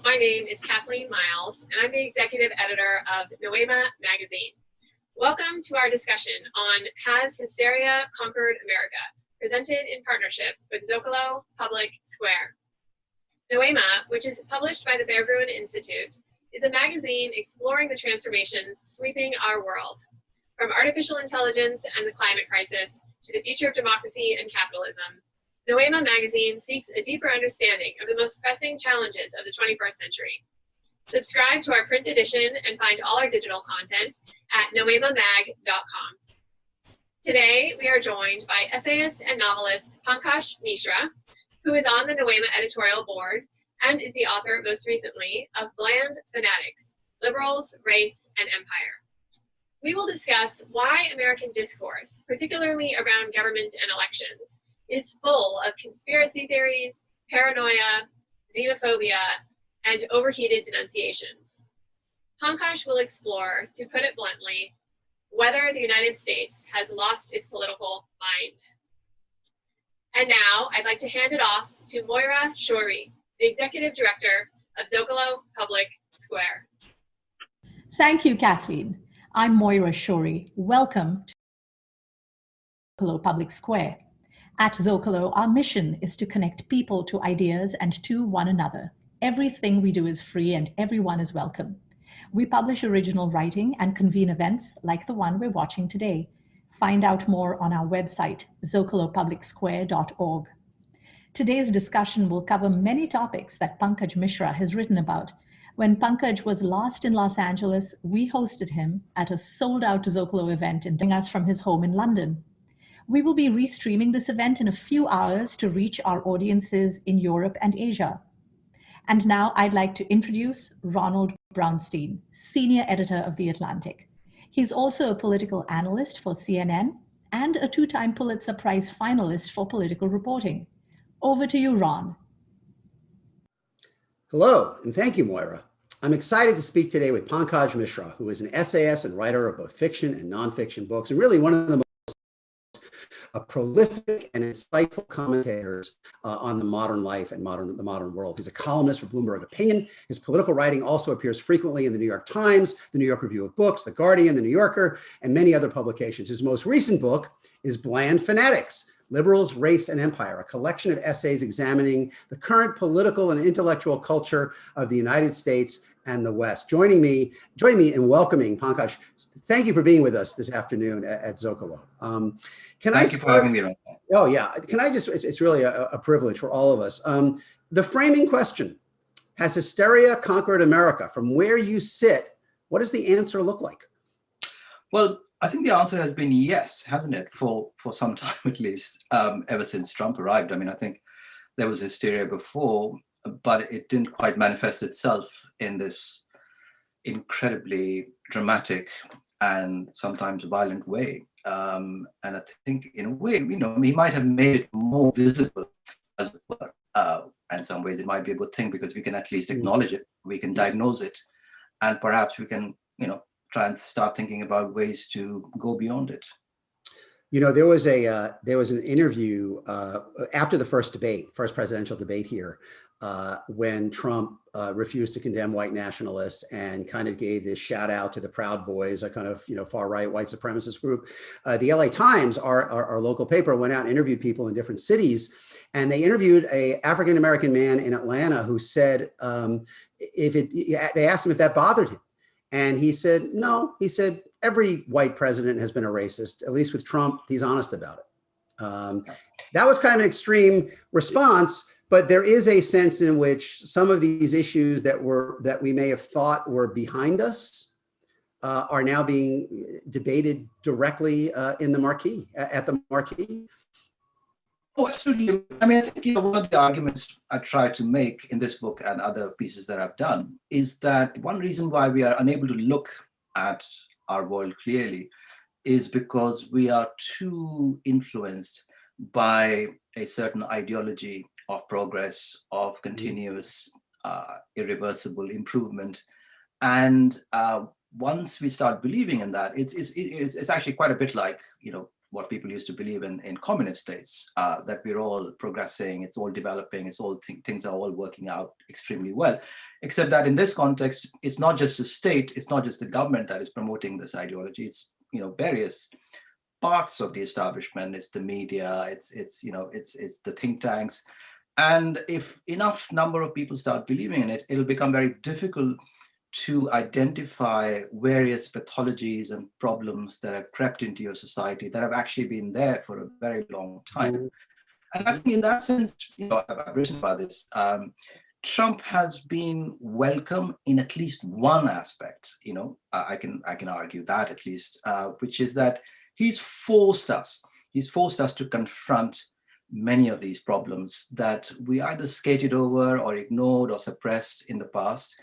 My name is Kathleen Miles, and I'm the executive editor of Noema magazine. Welcome to our discussion on Has Hysteria Conquered America, presented in partnership with Zocalo Public Square. Noema, which is published by the Berggruen Institute, is a magazine exploring the transformations sweeping our world, from artificial intelligence and the climate crisis to the future of democracy and capitalism. Noema magazine seeks a deeper understanding of the most pressing challenges of the 21st century. Subscribe to our print edition and find all our digital content at noemamag.com. Today, we are joined by essayist and novelist Pankaj Mishra, who is on the Noema editorial board and is the author, most recently, of Bland Fanatics: Liberals, Race, and Empire. We will discuss why American discourse, particularly around government and elections, is full of conspiracy theories, paranoia, xenophobia, and overheated denunciations. Pankaj will explore, to put it bluntly, whether the United States has lost its political mind. And now I'd like to hand it off to Moira Shourie, the executive director of Zocalo Public Square. Thank you, Kathleen. I'm Moira Shourie. Welcome to Zocalo Public Square. At Zocalo, our mission is to connect people to ideas and to one another. Everything we do is free and everyone is welcome. We publish original writing and convene events like the one we're watching today. Find out more on our website, zocalopublicsquare.org. Today's discussion will cover many topics that Pankaj Mishra has written about. When Pankaj was last in Los Angeles, we hosted him at a sold-out Zocalo event and us from his home in London. We will be restreaming this event in a few hours to reach our audiences in Europe and Asia. And now I'd like to introduce Ronald Brownstein, senior editor of The Atlantic. He's also a political analyst for CNN and a two-time Pulitzer Prize finalist for political reporting. Over to you, Ron. Hello, and thank you, Moira. I'm excited to speak today with Pankaj Mishra, who is an essayist and writer of both fiction and nonfiction books, and really one of the most prolific and insightful commentators on the modern life and the modern world. He's a columnist for Bloomberg Opinion. His political writing also appears frequently in the New York Times, the New York Review of Books, The Guardian, The New Yorker, and many other publications. His most recent book is Bland Fanatics: Liberals, Race, and Empire, a collection of essays examining the current political and intellectual culture of the United States and the West. Join me in welcoming Pankaj. Thank you for being with us this afternoon at Zocalo. Thank you for having me. Oh yeah, it's really a privilege for all of us. The framing question: has hysteria conquered America? From where you sit, what does the answer look like? Well, I think the answer has been yes, hasn't it? For some time at least, ever since Trump arrived. I mean, I think there was hysteria before, but it didn't quite manifest itself in this incredibly dramatic and sometimes violent way. And I think in a way, he might have made it more visible as well. And in some ways it might be a good thing because we can at least acknowledge it, we can diagnose it, and perhaps we can, try and start thinking about ways to go beyond it. There was an interview after the first presidential debate here, when Trump refused to condemn white nationalists and kind of gave this shout out to the Proud Boys, a kind of far right white supremacist group. The LA Times, our local paper, went out and interviewed people in different cities, and they interviewed a African American man in Atlanta who said they asked him if that bothered him. And he said, no. He said, every white president has been a racist. At least with Trump, he's honest about it. That was kind of an extreme response, but there is a sense in which some of these issues that we may have thought were behind us are now being debated directly in the marquee, at the marquee. Oh, absolutely. I mean, I think one of the arguments I try to make in this book and other pieces that I've done is that one reason why we are unable to look at our world clearly is because we are too influenced by a certain ideology of progress, of continuous, irreversible improvement. And once we start believing in that, it's actually quite a bit like, what people used to believe in communist states, that we're all progressing, it's all developing, it's all things are all working out extremely well. Except that in this context, it's not just the state, it's not just the government that is promoting this ideology. It's various parts of the establishment. It's the media. It's the think tanks. And if enough number of people start believing in it, it'll become very difficult to identify various pathologies and problems that have crept into your society that have actually been there for a very long time. And I think in that sense, I've written about this. Trump has been welcome in at least one aspect. I can argue that at least, which is that he's forced us to confront many of these problems that we either skated over or ignored or suppressed in the past.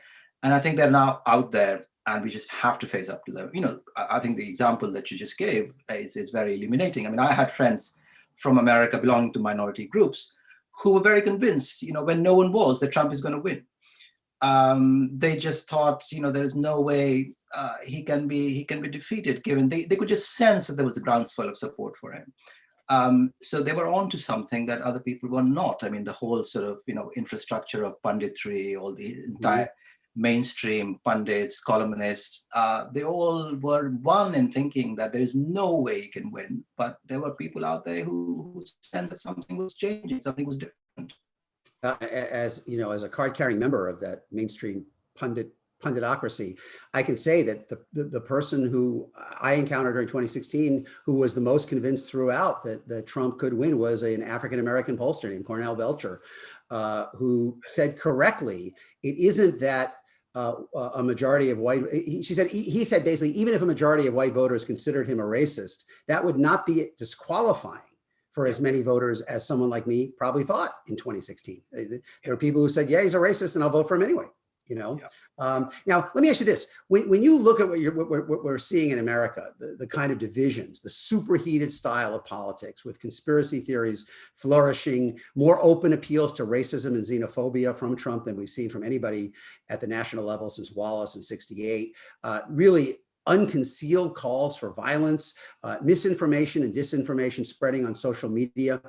And I think they're now out there and we just have to face up to them. I think the example that you just gave is very illuminating. I mean, I had friends from America belonging to minority groups who were very convinced, when no one was, that Trump is going to win. They just thought, there is no way he can be defeated, given they could just sense that there was a groundswell of support for him. So they were on to something that other people were not. I mean, the whole sort of, infrastructure of punditry, all the entire mainstream pundits, columnists, they all were one in thinking that there is no way he can win. But there were people out there who sensed that something was changing, something was different. As a card-carrying member of that mainstream punditocracy, I can say that the person who I encountered during 2016, who was the most convinced throughout that Trump could win, was an African-American pollster named Cornell Belcher, who said correctly, it isn't that a majority of white, he said basically, even if a majority of white voters considered him a racist, that would not be disqualifying for as many voters as someone like me probably thought in 2016. There are people who said, yeah, he's a racist and I'll vote for him anyway. Now, let me ask you this. When you look at what we're seeing in America, the kind of divisions, the superheated style of politics with conspiracy theories flourishing, more open appeals to racism and xenophobia from Trump than we've seen from anybody at the national level since Wallace in '68, really unconcealed calls for violence, misinformation and disinformation spreading on social media.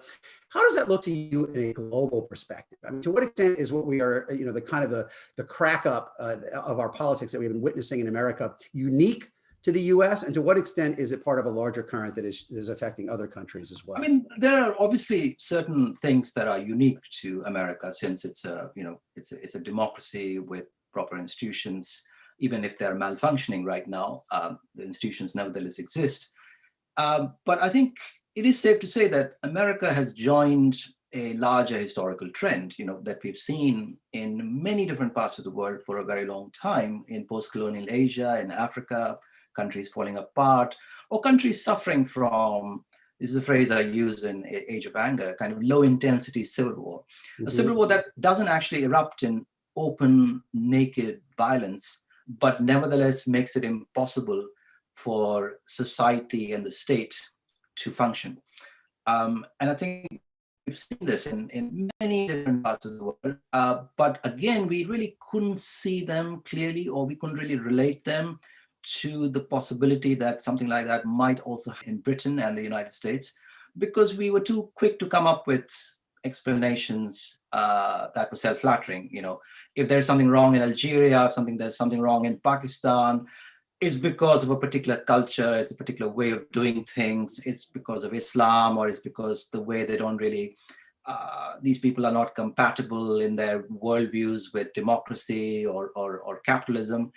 How does that look to you in a global perspective? I mean, to what extent is what we are, the kind of the crack up of our politics that we've been witnessing in America unique to the US? And to what extent is it part of a larger current that is affecting other countries as well? I mean, there are obviously certain things that are unique to America, since it's a democracy with proper institutions. Even if they're malfunctioning right now, the institutions nevertheless exist. But I think it is safe to say that America has joined a larger historical trend, that we've seen in many different parts of the world for a very long time, in post-colonial Asia, in Africa, countries falling apart, or countries suffering from, this is a phrase I use in Age of Anger, kind of low-intensity civil war. A civil war that doesn't actually erupt in open, naked violence, but nevertheless makes it impossible for society and the state to function. And I think we've seen this in many different parts of the world, but again, we really couldn't see them clearly, or we couldn't really relate them to the possibility that something like that might also happen in Britain and the United States, because we were too quick to come up with explanations that were self-flattering. If there's something wrong in Algeria, if there's something wrong in Pakistan, it's because of a particular culture, it's a particular way of doing things, it's because of Islam, or it's because the way they don't really, these people are not compatible in their worldviews with democracy or capitalism.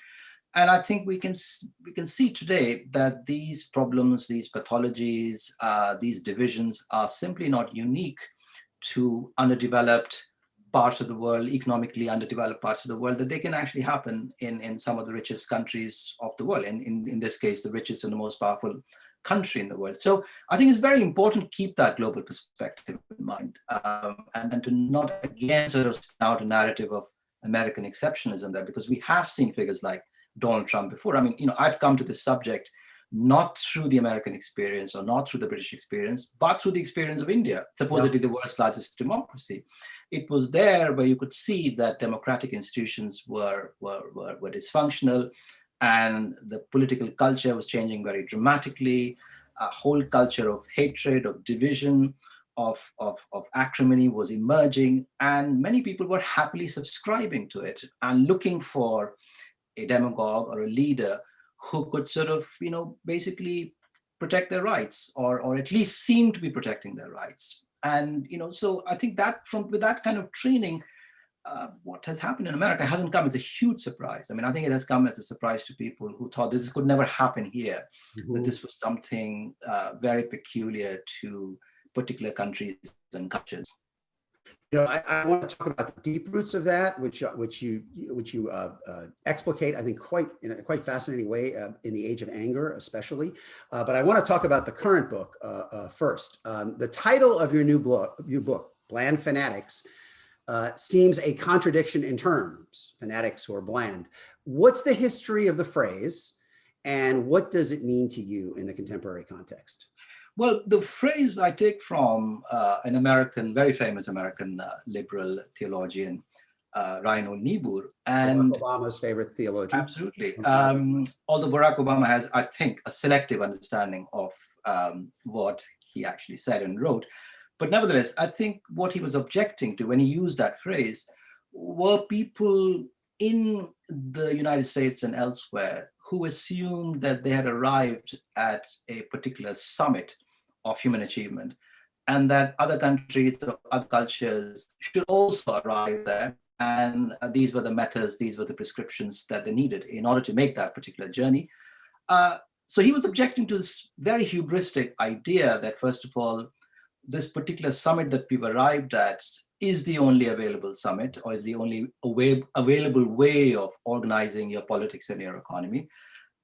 And I think we can see today that these problems, these pathologies, these divisions are simply not unique to underdeveloped parts of the world, economically underdeveloped parts of the world, that they can actually happen in some of the richest countries of the world, in this case, the richest and the most powerful country in the world. So I think it's very important to keep that global perspective in mind, and to not again sort of start a narrative of American exceptionalism there, because we have seen figures like Donald Trump before. I mean, I've come to this subject not through the American experience or not through the British experience, but through the experience of India, supposedly the world's largest democracy. It was there where you could see that democratic institutions were dysfunctional, and the political culture was changing very dramatically. A whole culture of hatred, of division, of acrimony was emerging, and many people were happily subscribing to it and looking for a demagogue or a leader who could sort of, basically protect their rights, or at least seem to be protecting their rights. And, so I think that with that kind of training, what has happened in America hasn't come as a huge surprise. I mean, I think it has come as a surprise to people who thought this could never happen here, that this was something very peculiar to particular countries and cultures. I want to talk about the deep roots of that, which you explicate, I think, in a quite fascinating way in The Age of Anger, especially. But I want to talk about the current book first. The title of your new book, Bland Fanatics, seems a contradiction in terms, fanatics who are bland. What's the history of the phrase, and what does it mean to you in the contemporary context? Well, the phrase I take from an very famous American liberal theologian, Reinhold Niebuhr. And Barack Obama's favorite theologian. Absolutely. Although Barack Obama has, I think, a selective understanding of what he actually said and wrote. But nevertheless, I think what he was objecting to when he used that phrase were people in the United States and elsewhere who assumed that they had arrived at a particular summit of human achievement, and that other countries or other cultures should also arrive there. And these were the methods, these were the prescriptions that they needed in order to make that particular journey. So he was objecting to this very hubristic idea that, first of all, this particular summit that we've arrived at is the only available summit, or is the only available way of organizing your politics and your economy.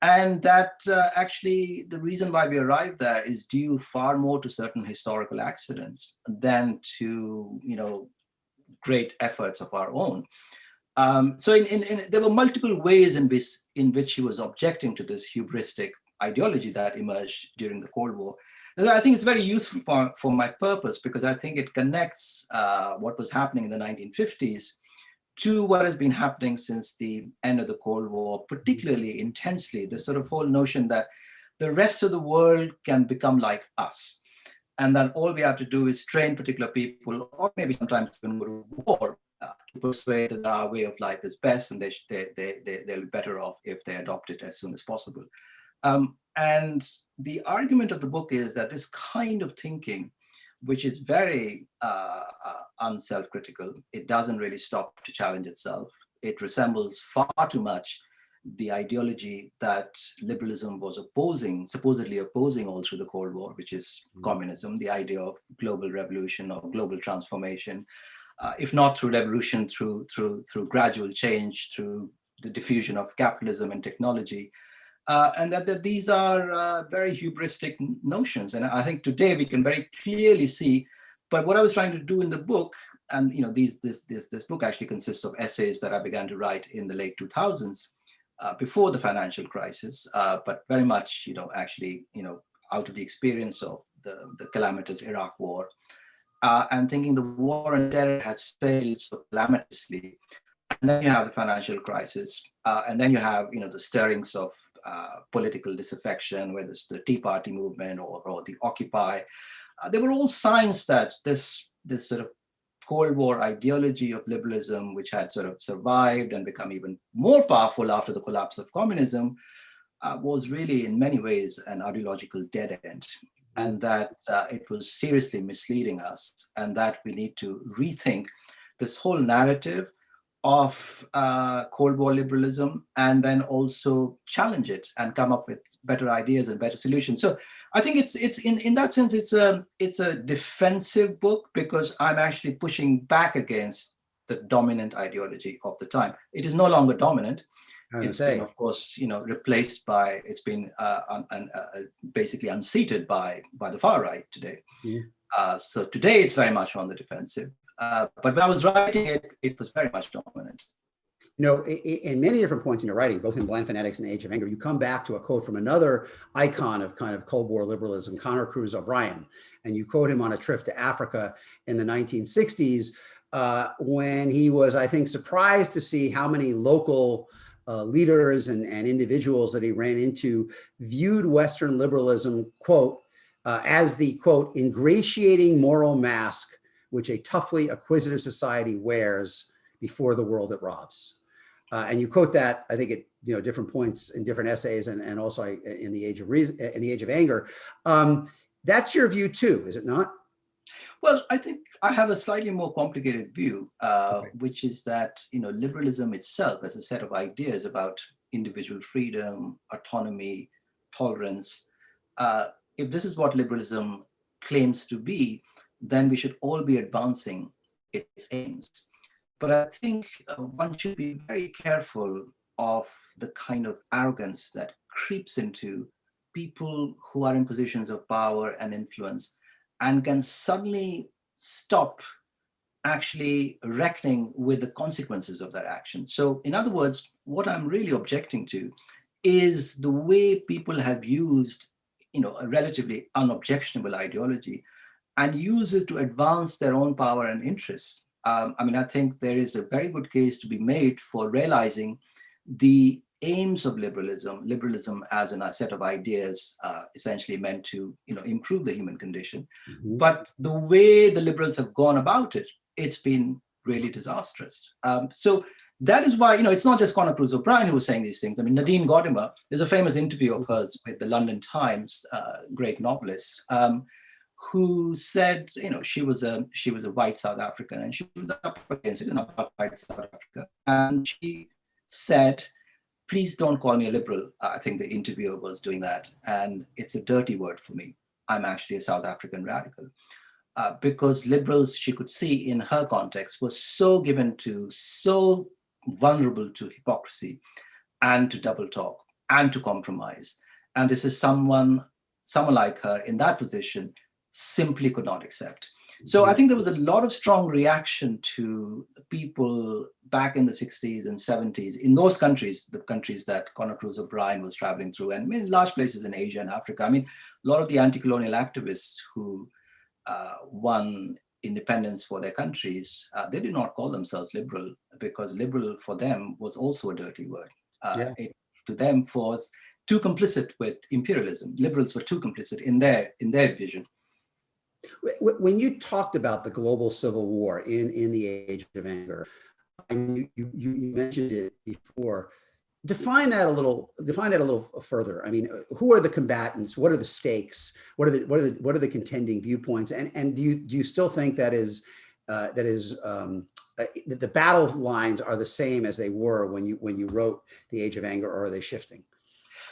And that actually the reason why we arrived there is due far more to certain historical accidents than to, great efforts of our own. So there were multiple ways in which he was objecting to this hubristic ideology that emerged during the Cold War. And I think it's very useful for my purpose, because I think it connects what was happening in the 1950s to what has been happening since the end of the Cold War, particularly intensely, the sort of whole notion that the rest of the world can become like us, and that all we have to do is train particular people, or maybe sometimes even go to war, to persuade that our way of life is best, and they'll be better off if they adopt it as soon as possible. And the argument of the book is that this kind of thinking, which is very unself-critical, it doesn't really stop to challenge itself. It resembles far too much the ideology that liberalism was supposedly opposing all through the Cold War, which is communism, the idea of global revolution or global transformation, if not through revolution, through gradual change, through the diffusion of capitalism and technology. And that these are very hubristic notions. And I think today we can very clearly see, but what I was trying to do in the book, and this book actually consists of essays that I began to write in the late 2000s, before the financial crisis, but very much, actually, out of the experience of the calamitous Iraq war, and thinking the war on terror has failed so calamitously. And then you have the financial crisis, and then you have, the stirrings of political disaffection, whether it's the Tea Party movement or the Occupy. They were all signs that this sort of Cold War ideology of liberalism, which had sort of survived and become even more powerful after the collapse of communism, was really in many ways an ideological dead end, and that it was seriously misleading us, and that we need to rethink this whole narrative of Cold War liberalism, and then also challenge it and come up with better ideas and better solutions. So I think it's in that sense, it's a defensive book, because I'm actually pushing back against the dominant ideology of the time. It is no longer dominant. It's been, of course, replaced by, it's been basically unseated by the far right today. So today it's very much on the defensive. But when I was writing it, it was very much dominant. In many different points in your writing, both in Bland Fanatics and Age of Anger, you come back to a quote from another icon of kind of Cold War liberalism, Conor Cruise O'Brien. And you quote him on a trip to Africa in the 1960s, when he was, I think, surprised to see how many local leaders and individuals that he ran into viewed Western liberalism, quote, as the, quote, ingratiating moral mask which a toughly acquisitive society wears before the world it robs. And you quote that, I think, at different points in different essays, and also in the Age of Reason, in the Age of Anger. That's your view too, is it not? Well, I think I have a slightly more complicated view, which is that liberalism itself as a set of ideas about individual freedom, autonomy, tolerance. If this is what liberalism claims to be, then we should all be advancing its aims. But I think one should be very careful of the kind of arrogance that creeps into people who are in positions of power and influence and can suddenly stop actually reckoning with the consequences of their action. So in other words, what I'm really objecting to is the way people have used a relatively unobjectionable ideology and use it to advance their own power and interests. I think there is a very good case to be made for realizing the aims of liberalism as a set of ideas essentially meant to improve the human condition. Mm-hmm. But the way the liberals have gone about it, it's been really disastrous. So that is why, it's not just Conor Cruise O'Brien who was saying these things. I mean, Nadine Gordimer, there's a famous interview of hers with the London Times, great novelist, who said, she was a white South African, and she was up against it in apartheid South Africa. And she said, please don't call me a liberal. I think the interviewer was doing that. And it's a dirty word for me. I'm actually a South African radical. Because liberals, she could see in her context, was so vulnerable to hypocrisy and to double talk and to compromise. And this is someone like her in that position simply could not accept. So I think there was a lot of strong reaction to people back in the 60s and 70s in those countries, the countries that Conor Cruise O'Brien was traveling through, and in large places in Asia and Africa. I mean, a lot of the anti-colonial activists who won independence for their countries, they did not call themselves liberal, because liberal for them was also a dirty word. It to them was too complicit with imperialism. Liberals were too complicit in their vision. When you talked about the global civil war in the Age of Anger, and you mentioned it before, define that a little further. I mean, who are the combatants? What are the stakes? What are the contending viewpoints? And do you still think the battle lines are the same as they were when you wrote The Age of Anger, or are they shifting?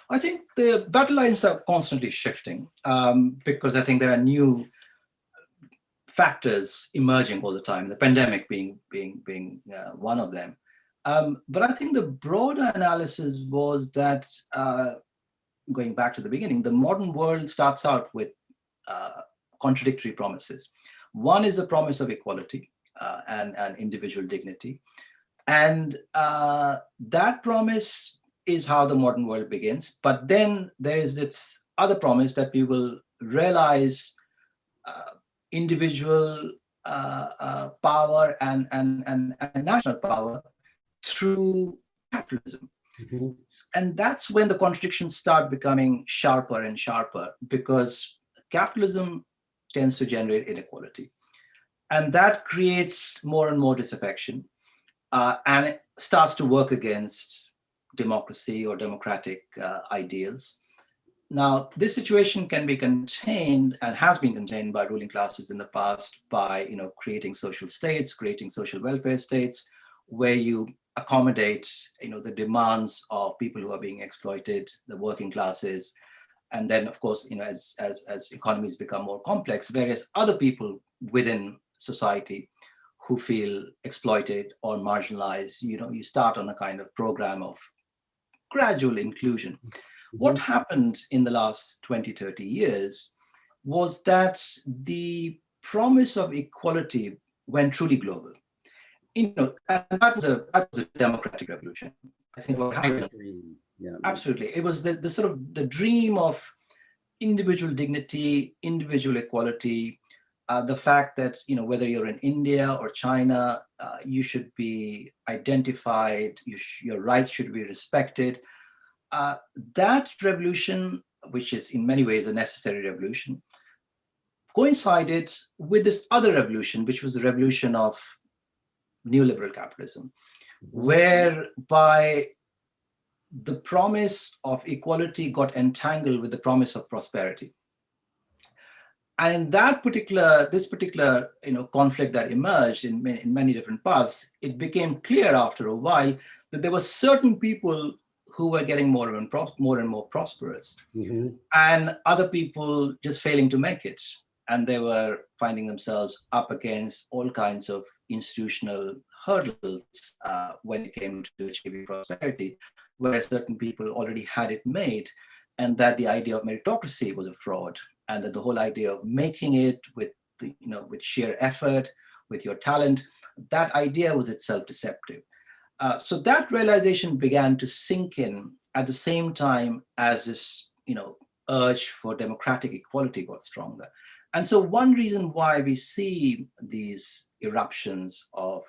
I think the battle lines are constantly shifting because I think there are new factors emerging all the time, the pandemic being one of them. But I think the broader analysis was that, going back to the beginning, the modern world starts out with contradictory promises. One is a promise of equality and individual dignity. And that promise is how the modern world begins. But then there is this other promise that we will realize individual power and national power through capitalism. Mm-hmm. And that's when the contradictions start becoming sharper and sharper, because capitalism tends to generate inequality. And that creates more and more disaffection, and it starts to work against democracy or democratic ideals. Now, this situation can be contained and has been contained by ruling classes in the past by, creating social states, creating social welfare states, where you accommodate, the demands of people who are being exploited, the working classes. And then, of course, as economies become more complex, various other people within society who feel exploited or marginalized, you start on a kind of program of gradual inclusion. Mm-hmm. What happened in the last 20, 30 years was that the promise of equality went truly global. And that was a democratic revolution. I think what happened. Yeah. Absolutely. It was the sort of the dream of individual dignity, individual equality, the fact that, whether you're in India or China, you should be identified, your rights should be respected. That revolution, which is in many ways a necessary revolution, coincided with this other revolution, which was the revolution of neoliberal capitalism, whereby the promise of equality got entangled with the promise of prosperity. And in this particular conflict that emerged in many different paths, it became clear after a while that there were certain people who were getting more and more prosperous, and other people just failing to make it. And they were finding themselves up against all kinds of institutional hurdles when it came to achieving prosperity, where certain people already had it made, and that the idea of meritocracy was a fraud, and that the whole idea of making it with sheer effort, with your talent, that idea was itself deceptive. So that realization began to sink in at the same time as this urge for democratic equality got stronger. And so one reason why we see these eruptions of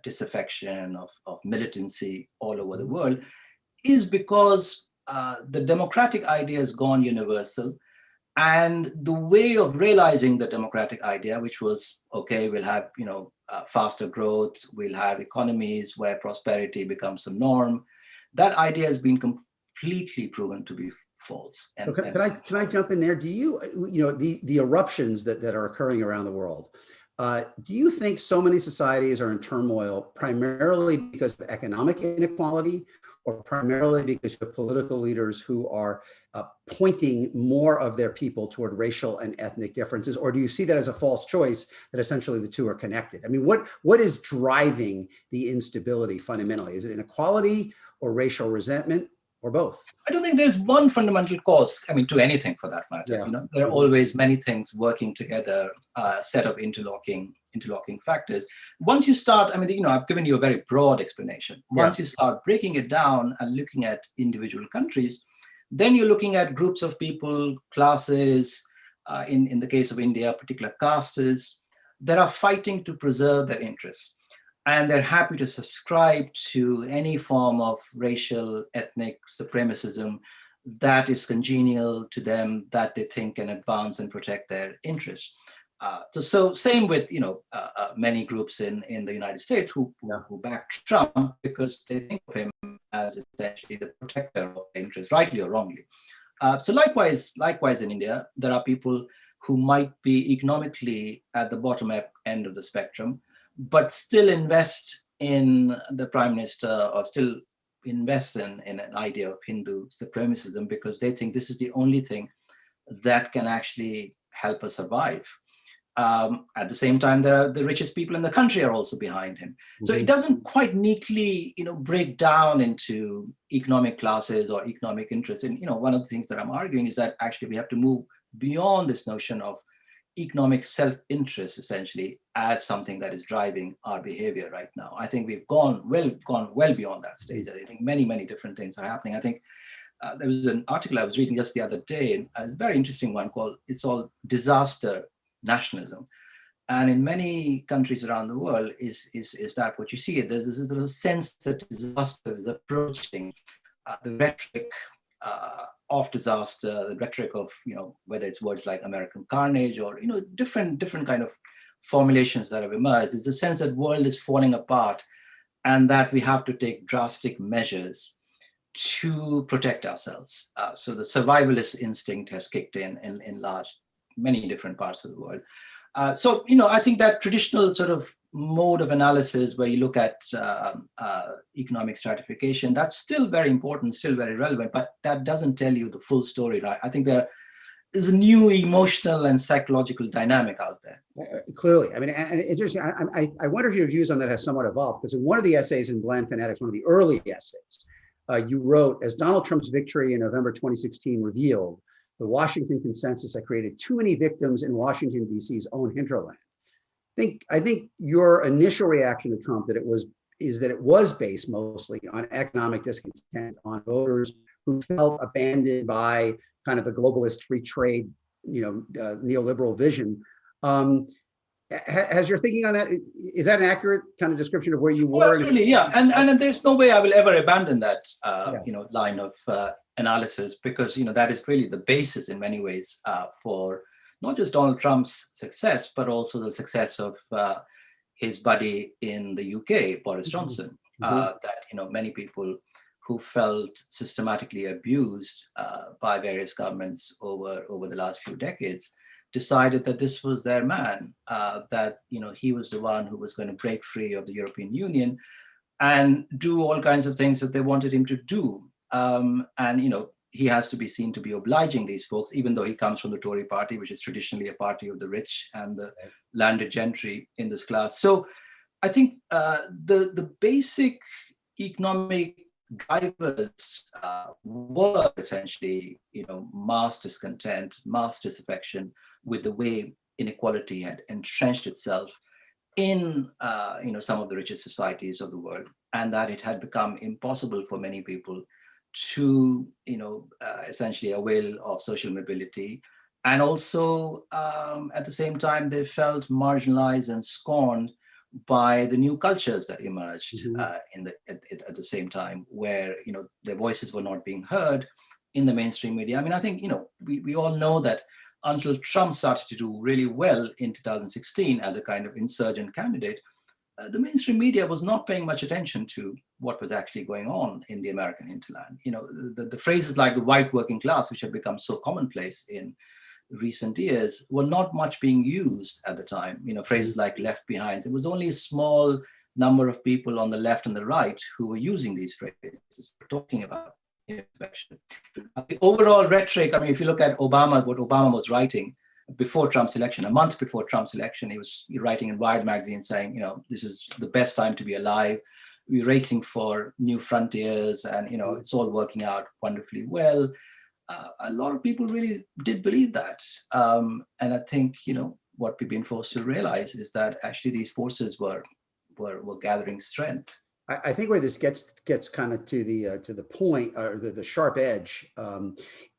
disaffection, of militancy all over the world is because the democratic idea has gone universal. And the way of realizing the democratic idea, which was, okay, we'll have faster growth, we'll have economies where prosperity becomes the norm, that idea has been completely proven to be false. And, can I jump in there? Do you the eruptions that are occurring around the world? Do you think so many societies are in turmoil primarily because of economic inequality, or primarily because of political leaders who are pointing more of their people toward racial and ethnic differences? Or do you see that as a false choice, that essentially the two are connected? I mean, what is driving the instability fundamentally? Is it inequality or racial resentment, or both? I don't think there's one fundamental cause, to anything for that matter. Yeah. There are always many things working together, set of interlocking factors. Once you start, I've given you a very broad explanation. Once you start breaking it down and looking at individual countries, then you're looking at groups of people, classes, in the case of India, particular castes, that are fighting to preserve their interests. And they're happy to subscribe to any form of racial, ethnic supremacism that is congenial to them, that they think can advance and protect their interests. So same with many groups in the United States who back Trump because they think of him as essentially the protector of their interests, rightly or wrongly. So likewise in India, there are people who might be economically at the bottom end of the spectrum, but still invest in the prime minister, or still invest in an idea of Hindu supremacism because they think this is the only thing that can actually help us survive. At the same time, the richest people in the country are also behind him. So it doesn't quite neatly, break down into economic classes or economic interests. And, one of the things that I'm arguing is that actually we have to move beyond this notion of economic self-interest, essentially, as something that is driving our behavior right now. I think we've gone well beyond that stage. I think many, many different things are happening. I think there was an article I was reading just the other day, a very interesting one called, it's all disaster nationalism. And in many countries around the world, is that what you see? There's this little sense that disaster is approaching. The rhetoric of disaster, the rhetoric of, whether it's words like American carnage or, different kind of formulations that have emerged. It's a sense that world is falling apart and that we have to take drastic measures to protect ourselves. So the survivalist instinct has kicked in many different parts of the world. So I think that traditional sort of mode of analysis where you look at economic stratification, that's still very important, still very relevant, but that doesn't tell you the full story, right? I think there is a new emotional and psychological dynamic out there. Clearly, and interesting. I wonder if your views on that have somewhat evolved, because in one of the essays in Bland Fanatics, one of the early essays, you wrote, as Donald Trump's victory in November 2016 revealed, the Washington consensus had created too many victims in Washington, D.C.'s own hinterland. I think your initial reaction to Trump is that it was based mostly on economic discontent, on voters who felt abandoned by kind of the globalist free trade, neoliberal vision. Has your thinking on that, is that an accurate kind of description of where you were? Well, absolutely, yeah. And there's no way I will ever abandon that, line of analysis, because, that is really the basis in many ways for not just Donald Trump's success, but also the success of his buddy in the UK, Boris Johnson. That many people who felt systematically abused by various governments over the last few decades decided that this was their man, that he was the one who was going to break free of the European Union and do all kinds of things that they wanted him to do. He has to be seen to be obliging these folks, even though he comes from the Tory party, which is traditionally a party of the rich and the landed gentry in this class. So I think the basic economic drivers were essentially, mass discontent, mass disaffection with the way inequality had entrenched itself in some of the richest societies of the world, and that it had become impossible for many people to essentially avail of social mobility. And also at the same time, they felt marginalized and scorned by the new cultures that emerged at the same time, where their voices were not being heard in the mainstream media. I mean, I think we all know that until Trump started to do really well in 2016 as a kind of insurgent candidate, the mainstream media was not paying much attention to what was actually going on in the American hinterland. The phrases like the white working class, which have become so commonplace in recent years, were not much being used at the time. Phrases like left behind. It was only a small number of people on the left and the right who were using these phrases, talking about inspection. The overall rhetoric, I mean, if you look at Obama, what Obama was writing before Trump's election, a month before Trump's election, he was writing in Wired magazine saying, this is the best time to be alive. We're racing for new frontiers and, it's all working out wonderfully well. A lot of people really did believe that. And I think, what we've been forced to realize is that actually these forces were gathering strength. I think where this gets kind of to the point, or the sharp edge,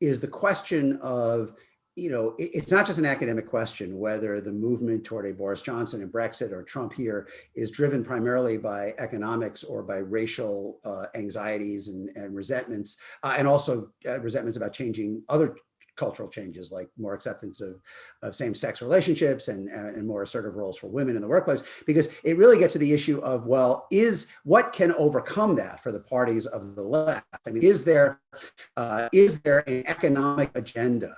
is the question of, it's not just an academic question whether the movement toward a Boris Johnson and Brexit or Trump here is driven primarily by economics or by racial anxieties and resentments, and also resentments about changing other cultural changes, like more acceptance of same-sex relationships and more assertive roles for women in the workplace, because it really gets to the issue of, well, what can overcome that for the parties of the left? I mean, is there an economic agenda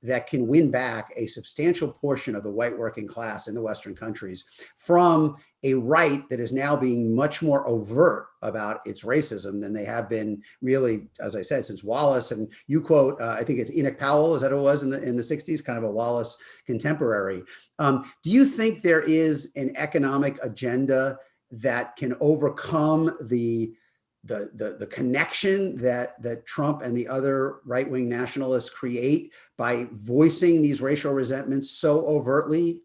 that can win back a substantial portion of the white working class in the Western countries from a right that is now being much more overt about its racism than they have been, really, as I said, since Wallace? And you quote, I think it's Enoch Powell, is that who it was in the 60s, kind of a Wallace contemporary. Do you think there is an economic agenda that can overcome the connection that Trump and the other right-wing nationalists create by voicing these racial resentments so overtly?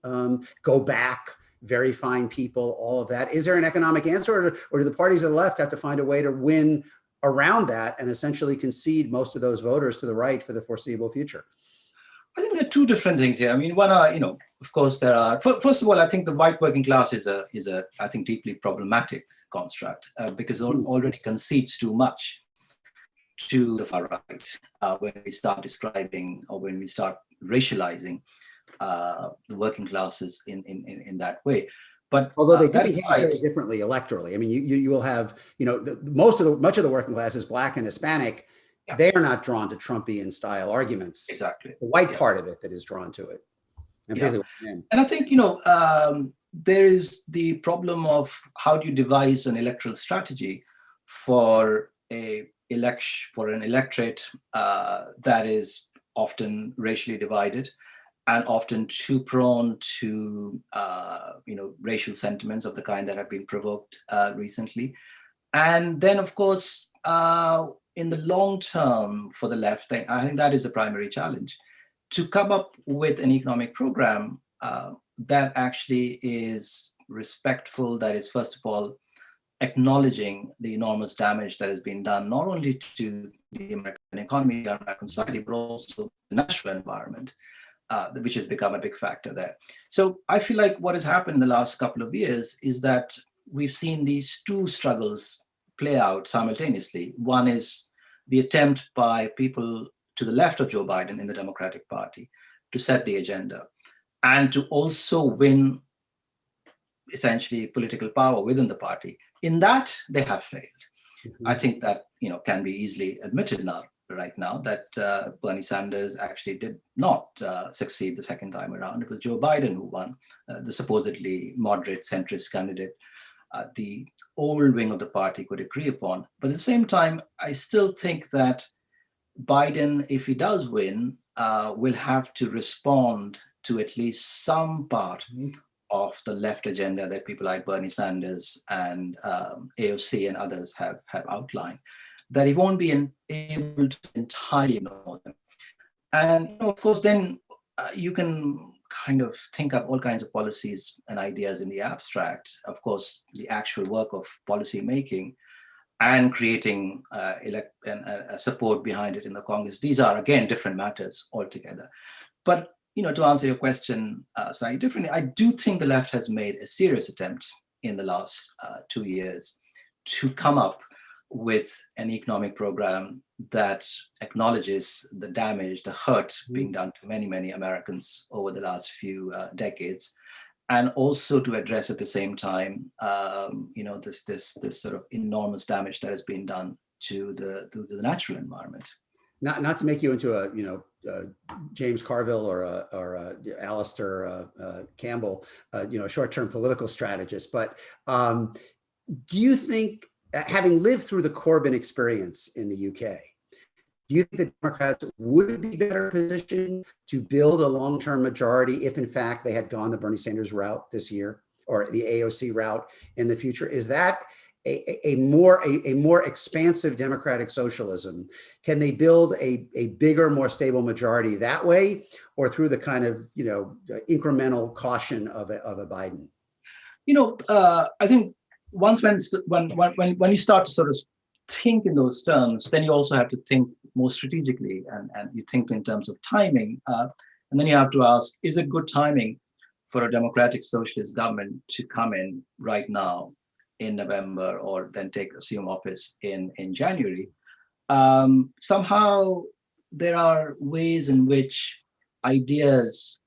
Go back, very fine people, all of that. Is there an economic answer, or do the parties of the left have to find a way to win around that and essentially concede most of those voters to the right for the foreseeable future? I think there are two different things here. I mean, one are, of course, there are. First of all, I think the white working class is a I think, deeply problematic construct because it already concedes too much to the far right when we start describing or when we start racializing the working classes in that way. But although they do behave very differently electorally. I mean, you will have, much of the working class is Black and Hispanic. Yeah. They are not drawn to Trumpian style arguments. Exactly. The white part of it that is drawn to it. And I think, there is the problem of how do you devise an electoral strategy for an electorate that is often racially divided and often too prone to, racial sentiments of the kind that have been provoked recently. And then, of course, in the long term for the left, I think that is a primary challenge, to come up with an economic program that actually is respectful, that is, first of all, acknowledging the enormous damage that has been done, not only to the American economy, American society, but also the natural environment, which has become a big factor there. So I feel like what has happened in the last couple of years is that we've seen these two struggles play out simultaneously. One is the attempt by people to the left of Joe Biden in the Democratic Party to set the agenda and to also win essentially political power within the party. In that, they have failed. I think that can be easily admitted now, right now, that Bernie Sanders actually did not succeed the second time around. It was Joe Biden who won, the supposedly moderate centrist candidate the old wing of the party could agree upon. But at the same time, I still think that Biden, if he does win, will have to respond to at least some part of the left agenda that people like Bernie Sanders and AOC and others have outlined, that he won't be able to entirely ignore them. And of course, then you can kind of think up all kinds of policies and ideas in the abstract. Of course, the actual work of policy making and creating a support behind it in the Congress, these are, again, different matters altogether. But to answer your question slightly differently, I do think the left has made a serious attempt in the last 2 years to come up with an economic program that acknowledges the damage, the hurt being done to many, many Americans over the last few decades, and also to address at the same time, this sort of enormous damage that has been done to the natural environment. Not to make you into a James Carville or a Alistair Campbell, short-term political strategist, but do you think, having lived through the Corbyn experience in the UK, do you think the Democrats would be better positioned to build a long-term majority if, in fact, they had gone the Bernie Sanders route this year or the AOC route in the future? Is that a more expansive democratic socialism? Can they build a bigger, more stable majority that way, or through the kind of incremental caution of a Biden? I think once when you start to sort of think in those terms, then you also have to think more strategically, and you think in terms of timing, and then you have to ask: is it good timing for a democratic socialist government to come in right now in November, or then assume office in January? Somehow there are ways in which ideas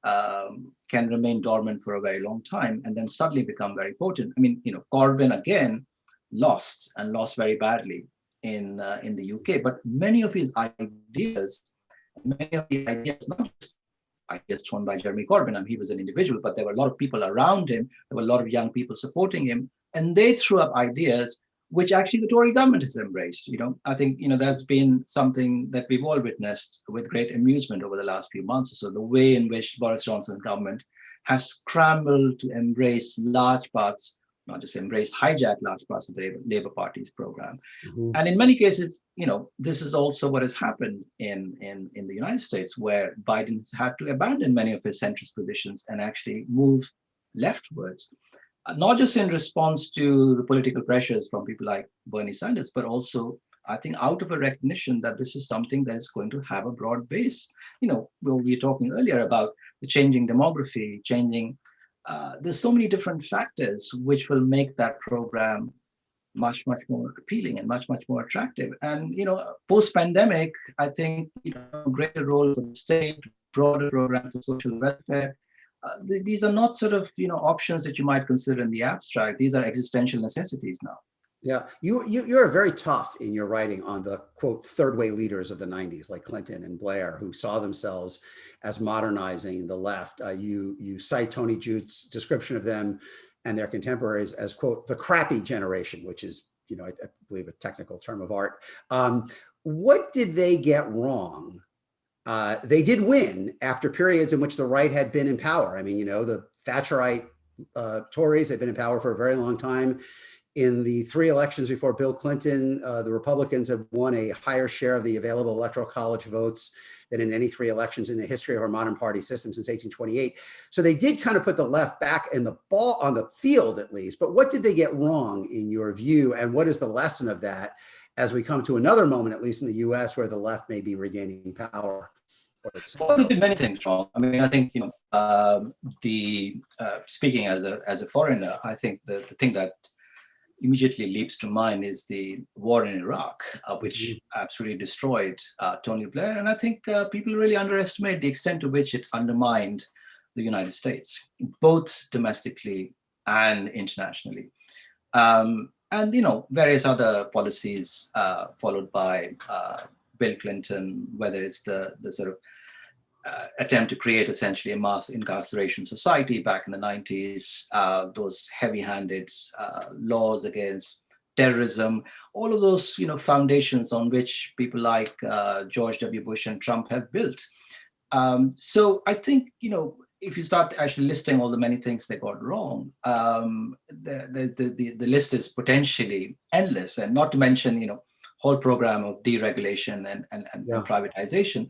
can remain dormant for a very long time and then suddenly become very potent. I mean, Corbyn again lost very badly in the UK, but many of his ideas, not just ideas thrown by Jeremy Corbyn. I mean, he was an individual, but there were a lot of people around him. There were a lot of young people supporting him, and they threw up ideas which actually the Tory government has embraced. I think, that's been something that we've all witnessed with great amusement over the last few months or so, the way in which Boris Johnson's government has scrambled to embrace large parts, not just embrace, hijack large parts of the Labour Party's program. And in many cases, this is also what has happened in the United States, where Biden has had to abandon many of his centrist positions and actually move leftwards. Not just in response to the political pressures from people like Bernie Sanders, but also, I think, out of a recognition that this is something that is going to have a broad base. We were talking earlier about the changing demography, there's so many different factors which will make that program much, much more appealing and much, much more attractive. And, post-pandemic, I think, greater role for the state, broader programs for social welfare. These are not sort of, options that you might consider in the abstract. These are existential necessities now. Yeah, you're very tough in your writing on the, quote, third way leaders of the 90s, like Clinton and Blair, who saw themselves as modernizing the left. You cite Tony Jute's description of them and their contemporaries as, quote, the crappy generation, which is, I believe, a technical term of art. What did they get wrong? They did win after periods in which the right had been in power. I mean, the Thatcherite Tories had been in power for a very long time. In the 3 elections before Bill Clinton, the Republicans have won a higher share of the available electoral college votes than in any 3 elections in the history of our modern party system since 1828. So they did kind of put the left back in the ball on the field, at least. But what did they get wrong in your view? And what is the lesson of that as we come to another moment, at least in the US, where the left may be regaining power? Well, there's many things wrong. I mean, I think, speaking as a foreigner, I think the thing that immediately leaps to mind is the war in Iraq, which absolutely destroyed Tony Blair. And I think people really underestimate the extent to which it undermined the United States, both domestically and internationally. And, various other policies followed by Bill Clinton, whether it's the sort of attempt to create essentially a mass incarceration society back in the 90s, those heavy-handed laws against terrorism, all of those foundations on which people like George W. Bush and Trump have built. So I think, if you start actually listing all the many things they got wrong, the list is potentially endless, and not to mention, whole program of deregulation and privatization.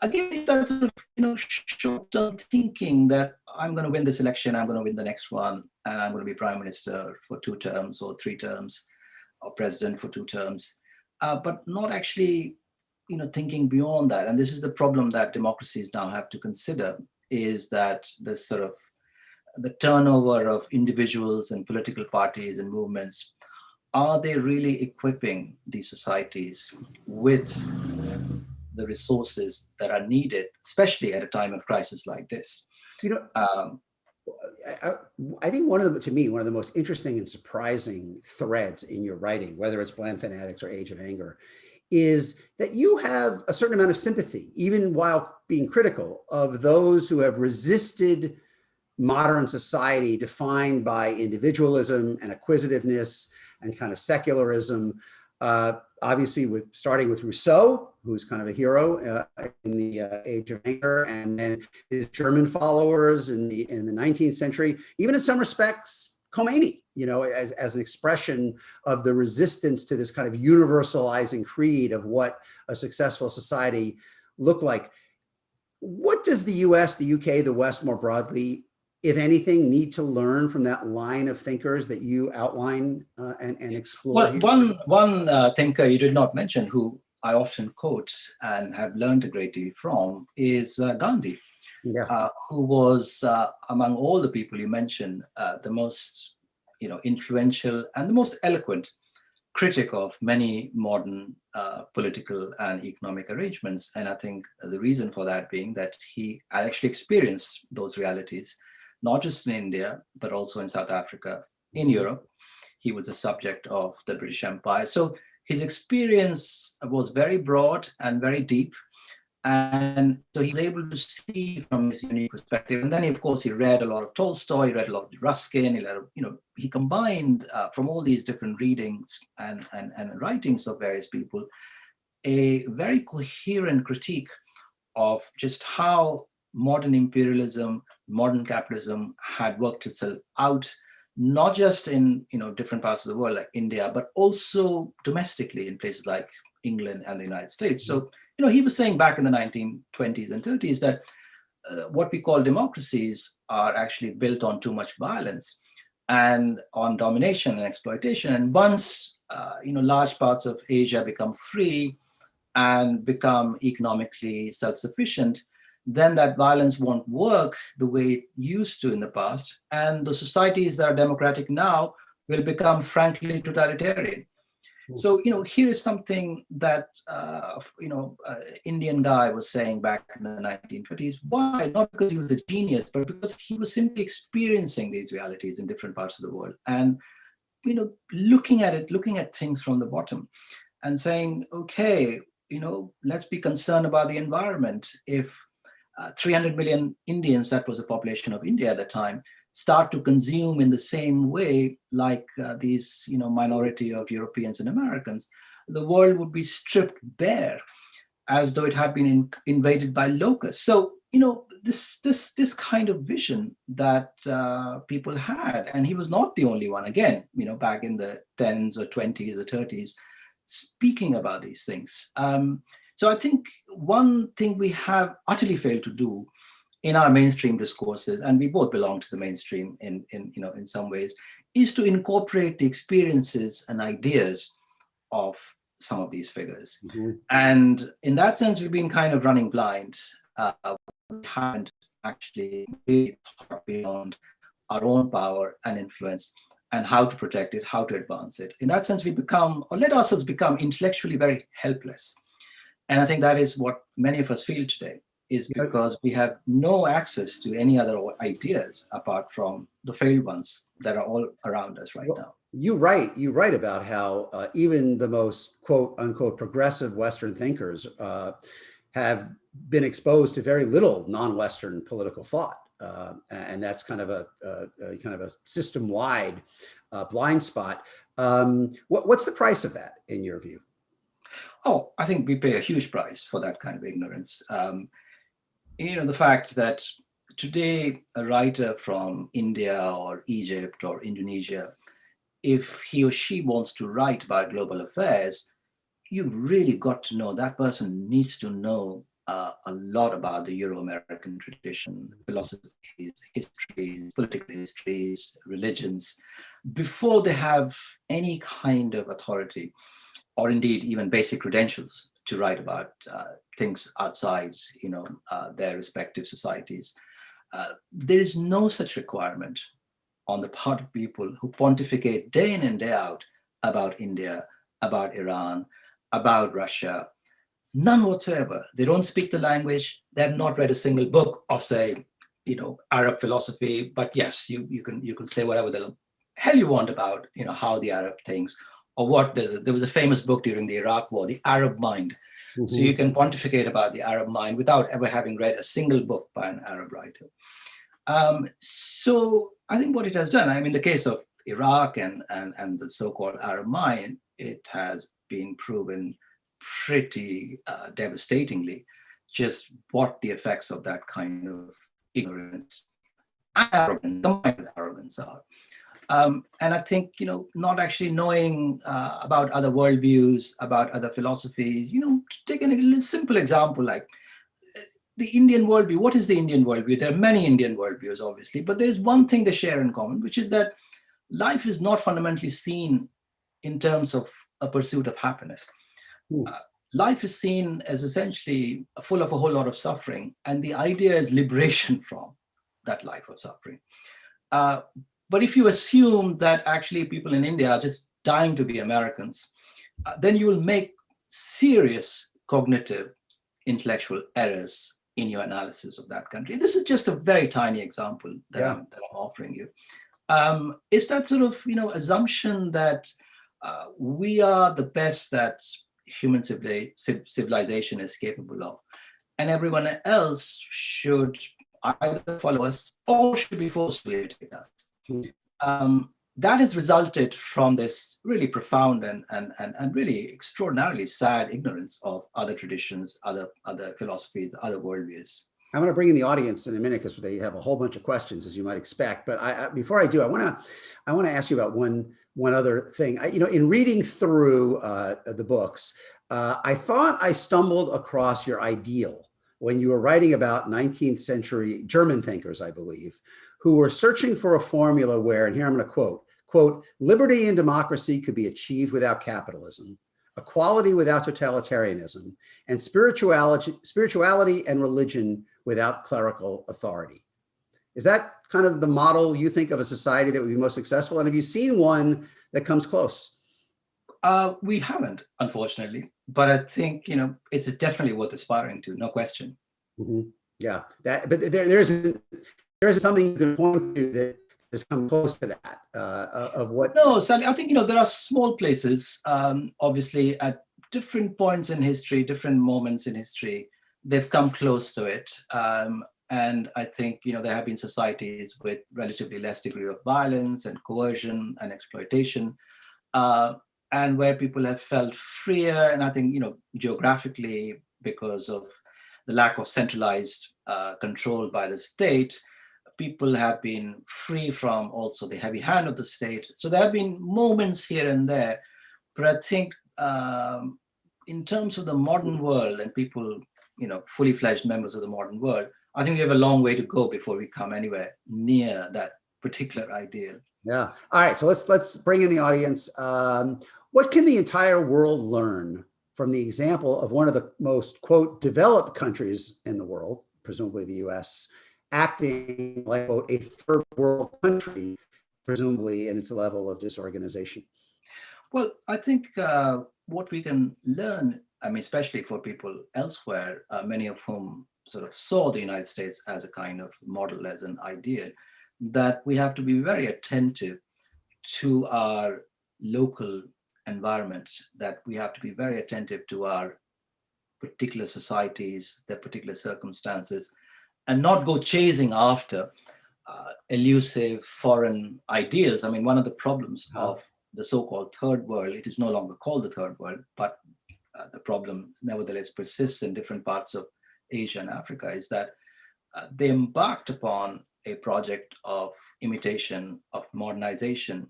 Again, it's that sort of short-term thinking that I'm going to win this election, I'm going to win the next one, and I'm going to be prime minister for 2 terms or 3 terms, or president for 2 terms, but not actually, thinking beyond that. And this is the problem that democracies now have to consider: is that this sort of the turnover of individuals and political parties and movements, are they really equipping these societies with the resources that are needed, especially at a time of crisis like this? I think one of the most interesting and surprising threads in your writing, whether it's Bland Fanatics or Age of Anger, is that you have a certain amount of sympathy, even while being critical of those who have resisted modern society defined by individualism and acquisitiveness and kind of secularism. Obviously, starting with Rousseau, who's kind of a hero in the Age of Anger, and then his German followers in the 19th century. Even in some respects, Khomeini, as an expression of the resistance to this kind of universalizing creed of what a successful society looked like. What does the US, the UK, the West more broadly, if anything, need to learn from that line of thinkers that you outline and explore? Well, one thinker you did not mention, who I often quote and have learned a great deal from, is Gandhi, who was, among all the people you mentioned, the most influential and the most eloquent critic of many modern political and economic arrangements. And I think the reason for that being that he actually experienced those realities, not just in India, but also in South Africa, in Europe. He was a subject of the British Empire. So his experience was very broad and very deep. And so he was able to see from his unique perspective. And then, of course, he read a lot of Tolstoy, he read a lot of Ruskin, he combined from all these different readings and writings of various people, a very coherent critique of just how modern imperialism, modern capitalism had worked itself out, not just in different parts of the world like India, but also domestically in places like England and the United States. So, he was saying back in the 1920s and 30s that what we call democracies are actually built on too much violence and on domination and exploitation. And once, large parts of Asia become free and become economically self-sufficient, then that violence won't work the way it used to in the past. And the societies that are democratic now will become frankly totalitarian. So, here is something that, Indian guy was saying back in the 1920s. Why? Not because he was a genius, but because he was simply experiencing these realities in different parts of the world. And, looking at things from the bottom and saying, okay, let's be concerned about the environment. If 300 million Indians, that was the population of India at the time, start to consume in the same way like these minority of Europeans and Americans, the world would be stripped bare as though it had been invaded by locusts. So this kind of vision that people had, and he was not the only one, again, back in the 10s or 20s or 30s, speaking about these things. So I think one thing we have utterly failed to do in our mainstream discourses, and we both belong to the mainstream in some ways, is to incorporate the experiences and ideas of some of these figures. And in that sense, we've been kind of running blind. We haven't actually really thought beyond our own power and influence and how to protect it, how to advance it. In that sense, we become, or let ourselves become, intellectually very helpless. And I think that is what many of us feel today, is because we have no access to any other ideas apart from the failed ones that are all around us right now. You write about how even the most quote unquote progressive Western thinkers have been exposed to very little non-Western political thought. And that's kind of a system-wide blind spot. What's the price of that, in your view? Oh, I think we pay a huge price for that kind of ignorance. The fact that today a writer from India or Egypt or Indonesia, if he or she wants to write about global affairs, you've really got to know, that person needs to know a lot about the Euro-American tradition, philosophies, histories, political histories, religions, before they have any kind of authority, or indeed even basic credentials to write about things outside, their respective societies. There is no such requirement on the part of people who pontificate day in and day out about India, about Iran, about Russia. None whatsoever. They don't speak the language. They have not read a single book of, say, Arab philosophy. But yes, you can say whatever the hell you want about, how the Arab thinks, or what. There was a famous book during the Iraq War, The Arab Mind. Mm-hmm. So you can pontificate about the Arab mind without ever having read a single book by an Arab writer. So I think what it has done, in the case of Iraq and the so-called Arab mind, it has been proven pretty devastatingly just what the effects of that kind of ignorance and arrogance are. And I think, not actually knowing about other worldviews, about other philosophies, to take a simple example, like the Indian worldview. What is the Indian worldview? There are many Indian worldviews, obviously, but there's one thing they share in common, which is that life is not fundamentally seen in terms of a pursuit of happiness. Life is seen as essentially full of a whole lot of suffering, and the idea is liberation from that life of suffering. But if you assume that actually people in India are just dying to be Americans, then you will make serious cognitive, intellectual errors in your analysis of that country. This is just a very tiny example that I'm offering you. Is that sort of assumption that we are the best that human civilization is capable of, and everyone else should either follow us or should be forced to imitate us. That has resulted from this really profound and really extraordinarily sad ignorance of other traditions, other philosophies, other worldviews. I'm going to bring in the audience in a minute because they have a whole bunch of questions, as you might expect. But before I do, I want to ask you about one other thing. In reading through the books, I thought I stumbled across your ideal when you were writing about 19th century German thinkers, I believe, who were searching for a formula where, and here I'm going to quote, liberty and democracy could be achieved without capitalism, equality without totalitarianism, and spirituality and religion without clerical authority. Is that kind of the model you think of a society that would be most successful? And have you seen one that comes close? We haven't, unfortunately, but I think, it's definitely worth aspiring to, no question. Mm-hmm. Yeah, but there isn't something you can point to that has come close to that of what? No, Sally, I think, there are small places, obviously at different points in history, different moments in history, they've come close to it. And I think, there have been societies with relatively less degree of violence and coercion and exploitation, and where people have felt freer. And I think, geographically, because of the lack of centralized control by the state, people have been free from also the heavy hand of the state. So there have been moments here and there, but I think in terms of the modern world and people, fully fledged members of the modern world, I think we have a long way to go before we come anywhere near that particular ideal. Yeah. All right. So let's bring in the audience. What can the entire world learn from the example of one of the most, quote, developed countries in the world, presumably the US, acting like, quote, a third world country presumably in its level of disorganization? Well, I think what we can learn, I mean, especially for people elsewhere, many of whom sort of saw the United States as a kind of model, as an ideal, that we have to be very attentive to our local environment, that we have to be very attentive to our particular societies, their particular circumstances, and not go chasing after elusive foreign ideas. I mean, one of the problems of the so-called third world, it is no longer called the third world, but the problem nevertheless persists in different parts of Asia and Africa, is that they embarked upon a project of imitation, of modernization,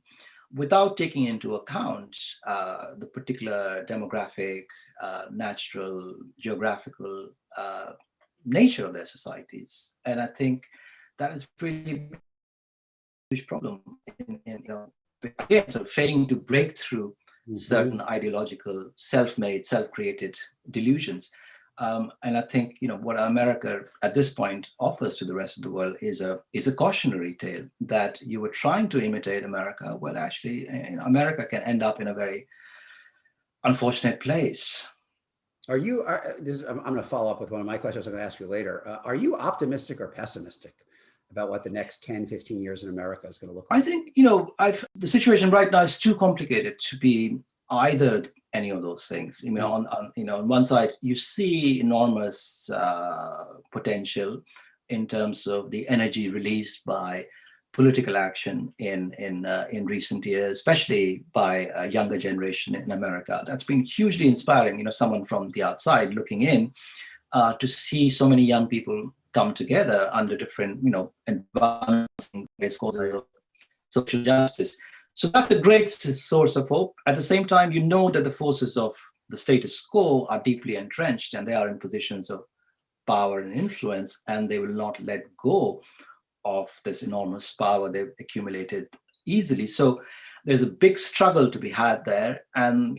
without taking into account the particular demographic, natural, geographical nature of their societies. And I think that is really a huge problem in again, sort of failing to break through certain ideological, self-made, self-created delusions. And I think what America at this point offers to the rest of the world is a cautionary tale that you were trying to imitate America. Well, actually, America can end up in a very unfortunate place. I'm going to follow up with one of my questions I'm going to ask you later. Are you optimistic or pessimistic about what the next 10, 15 years in America is going to look like? I think, the situation right now is too complicated to be either any of those things. I mean, on one side, you see enormous potential in terms of the energy released by political action in recent years, especially by a younger generation in America. That's been hugely inspiring. Someone from the outside looking in to see so many young people come together under different, environments and causes of social justice. So that's a great source of hope. At the same time, that the forces of the status quo are deeply entrenched and they are in positions of power and influence, and they will not let go of this enormous power they've accumulated easily. So there's a big struggle to be had there. And,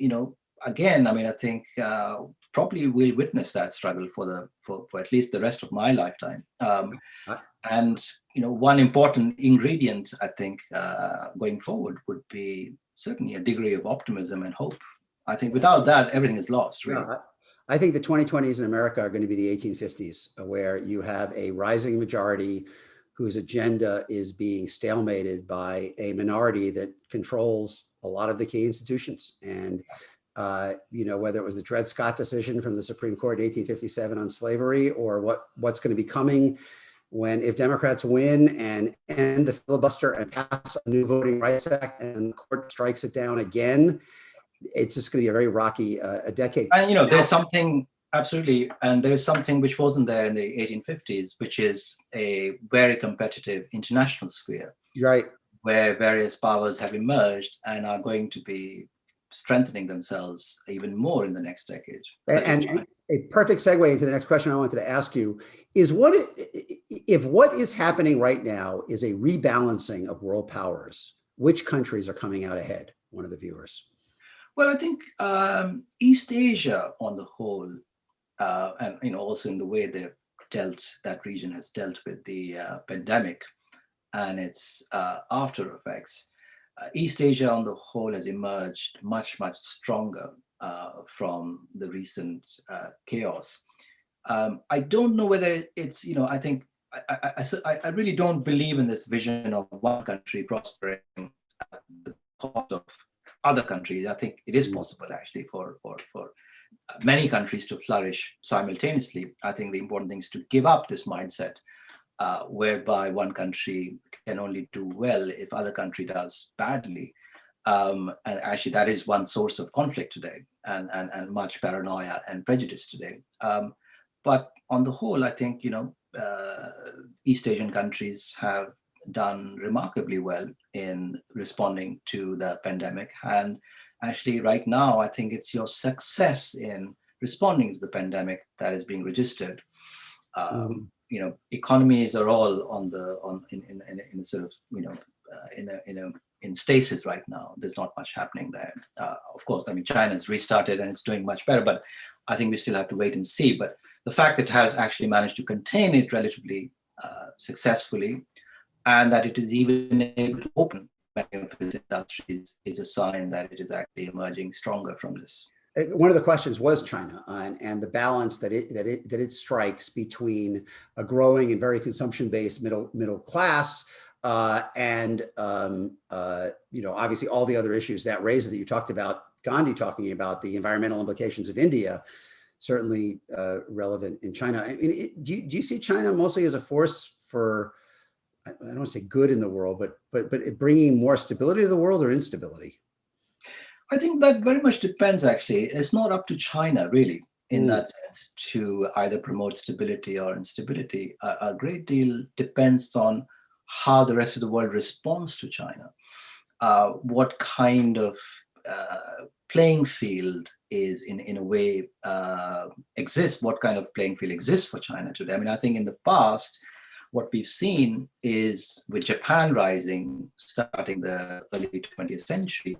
again, I think probably we'll witness that struggle for at least the rest of my lifetime. And one important ingredient, I think, going forward would be certainly a degree of optimism and hope. I think without that, everything is lost, really. Yeah, I think the 2020s in America are going to be the 1850s, where you have a rising majority whose agenda is being stalemated by a minority that controls a lot of the key institutions. And whether it was the Dred Scott decision from the Supreme Court in 1857 on slavery, or what's going to be coming if Democrats win and end the filibuster and pass a new Voting Rights Act and the court strikes it down again, it's just going to be a very rocky a decade. And there's something absolutely, and there is something which wasn't there in the 1850s, which is a very competitive international sphere, right, where various powers have emerged and are going to be strengthening themselves even more in the next decade. And a perfect segue into the next question I wanted to ask you is if what is happening right now is a rebalancing of world powers, which countries are coming out ahead? One of the viewers. Well, I think East Asia on the whole, and also in the way that region has dealt with the pandemic and its after effects. East Asia on the whole has emerged much, much stronger from the recent chaos. I don't know whether it's, I think, I really don't believe in this vision of one country prospering at the cost of other countries. I think it is possible actually for many countries to flourish simultaneously. I think the important thing is to give up this mindset whereby one country can only do well if other country does badly. And actually that is one source of conflict today and much paranoia and prejudice today. But on the whole, I think, East Asian countries have done remarkably well in responding to the pandemic. And actually right now, I think it's your success in responding to the pandemic that is being registered. Economies are all in a sort of, in stasis right now. There's not much happening there. Of course, China's restarted and it's doing much better, but I think we still have to wait and see. But the fact that it has actually managed to contain it relatively successfully, and that it is even able to open many of its industries is a sign that it is actually emerging stronger from this. One of the questions was China and the balance that it strikes between a growing and very consumption-based middle class and obviously all the other issues that raises that you talked about, Gandhi talking about the environmental implications of India, certainly relevant in China. I mean, do you see China mostly as a force for, I don't want to say good in the world, but bringing more stability to the world or instability? I think that very much depends, actually. It's not up to China, really, in that sense, to either promote stability or instability. A great deal depends on how the rest of the world responds to China. What kind of playing field is, in a way, exists, what kind of playing field exists for China today. I mean, I think in the past, what we've seen is with Japan rising, starting the early 20th century,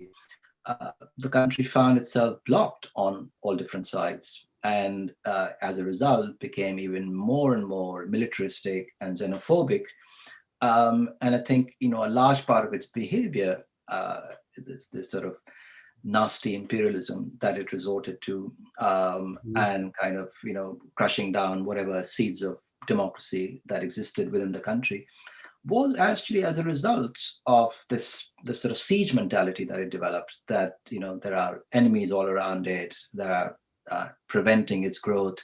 the country found itself blocked on all different sides, and as a result became even more and more militaristic and xenophobic. And I think, a large part of its behavior, this sort of nasty imperialism that it resorted to, and kind of, crushing down whatever seeds of democracy that existed within the country, was actually as a result of this sort of siege mentality that it developed, that, there are enemies all around it that are preventing its growth,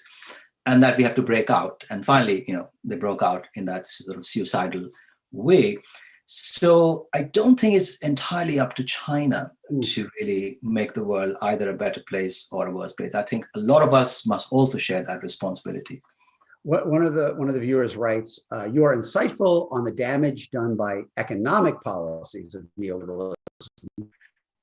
and that we have to break out. And finally, they broke out in that sort of suicidal way. So I don't think it's entirely up to China to really make the world either a better place or a worse place. I think a lot of us must also share that responsibility. One of the viewers writes, you are insightful on the damage done by economic policies of neoliberalism,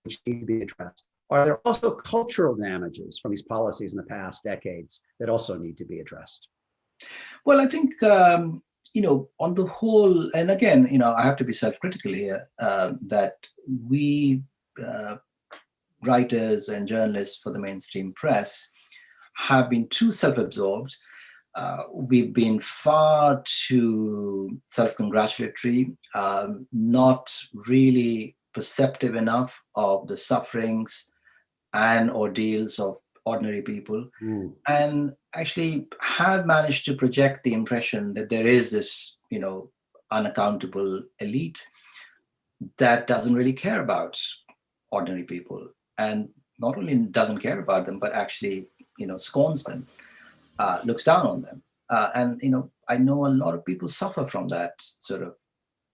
which need to be addressed. Are there also cultural damages from these policies in the past decades that also need to be addressed? Well, I think, on the whole, and again, I have to be self-critical here, that we writers and journalists for the mainstream press have been too self-absorbed. We've been far too self-congratulatory, not really perceptive enough of the sufferings and ordeals of ordinary people, and actually have managed to project the impression that there is this, unaccountable elite that doesn't really care about ordinary people, and not only doesn't care about them, but actually, scorns them. Looks down on them. And, I know a lot of people suffer from that sort of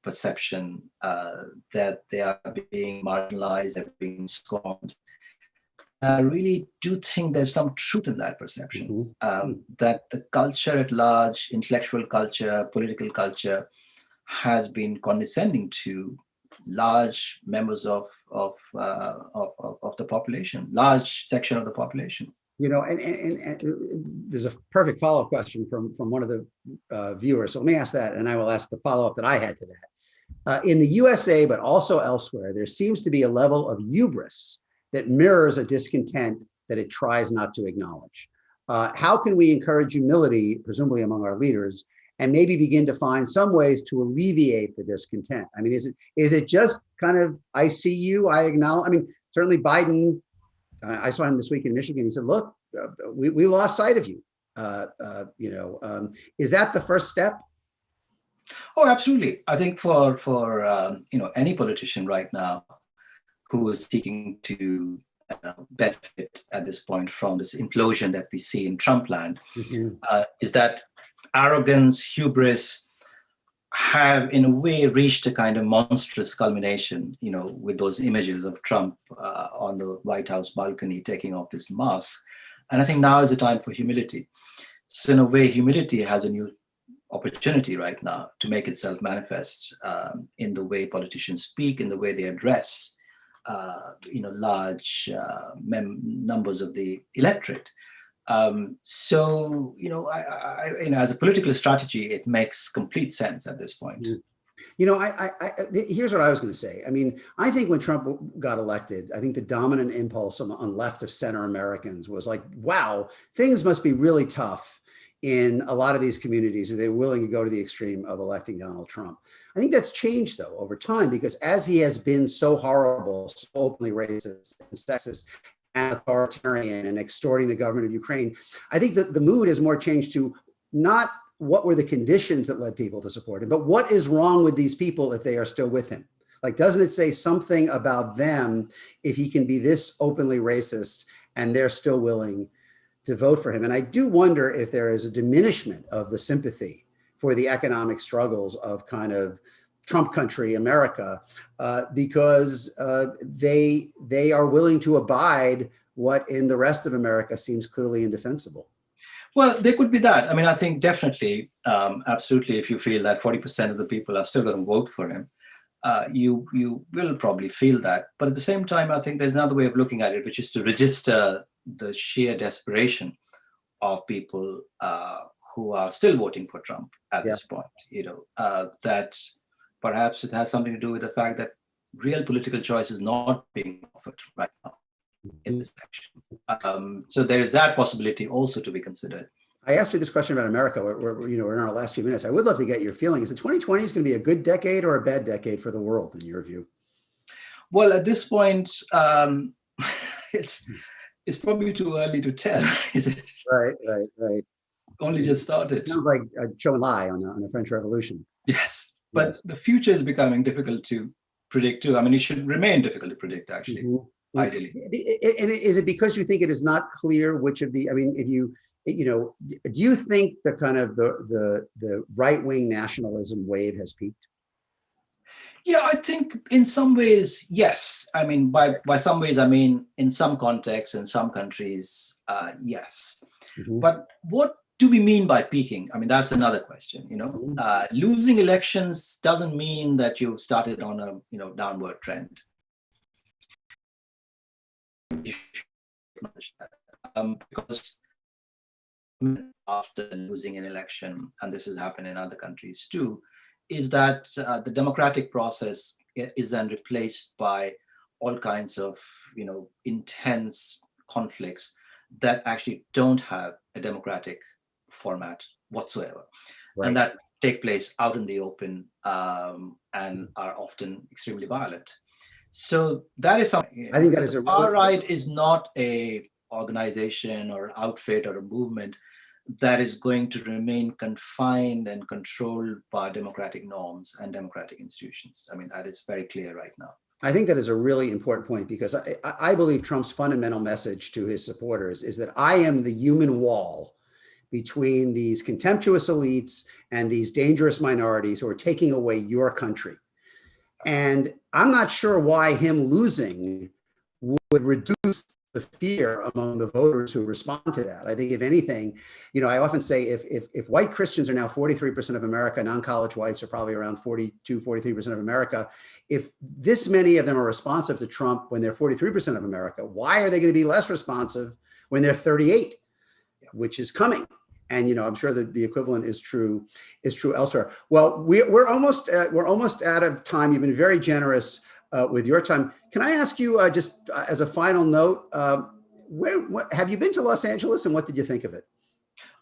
perception, that they are being marginalized, they're being scorned. I really do think there's some truth in that perception, that the culture at large, intellectual culture, political culture, has been condescending to large members of the population, large section of the population. And there's a perfect follow-up question from one of the viewers. So let me ask that, and I will ask the follow-up that I had to that. In the USA, but also elsewhere, there seems to be a level of hubris that mirrors a discontent that it tries not to acknowledge. How can we encourage humility, presumably among our leaders, and maybe begin to find some ways to alleviate the discontent? I mean, is it just kind of, I see you, I acknowledge? I mean, certainly Biden, I saw him this week in Michigan. He said, look, we lost sight of you. Is that the first step? Oh, absolutely. I think for any politician right now who is seeking to benefit at this point from this implosion that we see in Trump land, is that arrogance, hubris have in a way reached a kind of monstrous culmination, with those images of Trump on the White House balcony taking off his mask. And I think now is the time for humility. So in a way, humility has a new opportunity right now to make itself manifest in the way politicians speak, in the way they address large numbers of the electorate. So, as a political strategy, it makes complete sense at this point. Here's what I was going to say. I mean, I think when Trump got elected, I think the dominant impulse on left of center Americans was like, wow, things must be really tough in a lot of these communities, and they're willing to go to the extreme of electing Donald Trump. I think that's changed though over time, because as he has been so horrible, so openly racist and sexist and authoritarian and extorting the government of Ukraine, I think that the mood has more changed to not what were the conditions that led people to support him, but what is wrong with these people if they are still with him? Like, doesn't it say something about them if he can be this openly racist and they're still willing to vote for him? And I do wonder if there is a diminishment of the sympathy for the economic struggles of kind of Trump country America, because they are willing to abide what in the rest of America seems clearly indefensible. Well, there could be that. I mean, I think definitely, absolutely, if you feel that 40% of the people are still going to vote for him, you will probably feel that. But at the same time, I think there's another way of looking at it, which is to register the sheer desperation of people who are still voting for Trump at this point. That perhaps it has something to do with the fact that real political choice is not being offered right now in this election. So there is that possibility also to be considered. I asked you this question about America. We're in our last few minutes. I would love to get your feeling. Is the 2020 is going to be a good decade or a bad decade for the world, in your view? Well, at this point, it's probably too early to tell, is it? Right. Only just started. It sounds like a show and lie on the French Revolution. Yes, but the future is becoming difficult to predict too. I mean, it should remain difficult to predict, actually, ideally. And is it because you think it is not clear which of the, I mean, if you, do you think the kind of the right-wing nationalism wave has peaked? Yeah, I think in some ways, yes. I mean, by some ways, I mean, in some contexts, in some countries, yes. But what do we mean by peaking? I mean, that's another question, Losing elections doesn't mean that you've started on a, downward trend. Because after losing an election, and this has happened in other countries too, is that the democratic process is then replaced by all kinds of, intense conflicts that actually don't have a democratic format whatsoever. Right. And that take place out in the open and are often extremely violent. So that is something. I think that is a far right is not a organization or outfit or a movement that is going to remain confined and controlled by democratic norms and democratic institutions. I mean, that is very clear right now. I think that is a really important point, because I believe Trump's fundamental message to his supporters is that I am the human wall between these contemptuous elites and these dangerous minorities who are taking away your country. And I'm not sure why him losing would reduce the fear among the voters who respond to that. I think if anything, I often say if white Christians are now 43% of America, non-college whites are probably around 43% of America. If this many of them are responsive to Trump when they're 43% of America, why are they going to be less responsive when they're 38, which is coming? And I'm sure that the equivalent is true elsewhere. Well, we're almost out of time. You've been very generous with your time. Can I ask you just as a final note, what, have you been to Los Angeles and what did you think of it?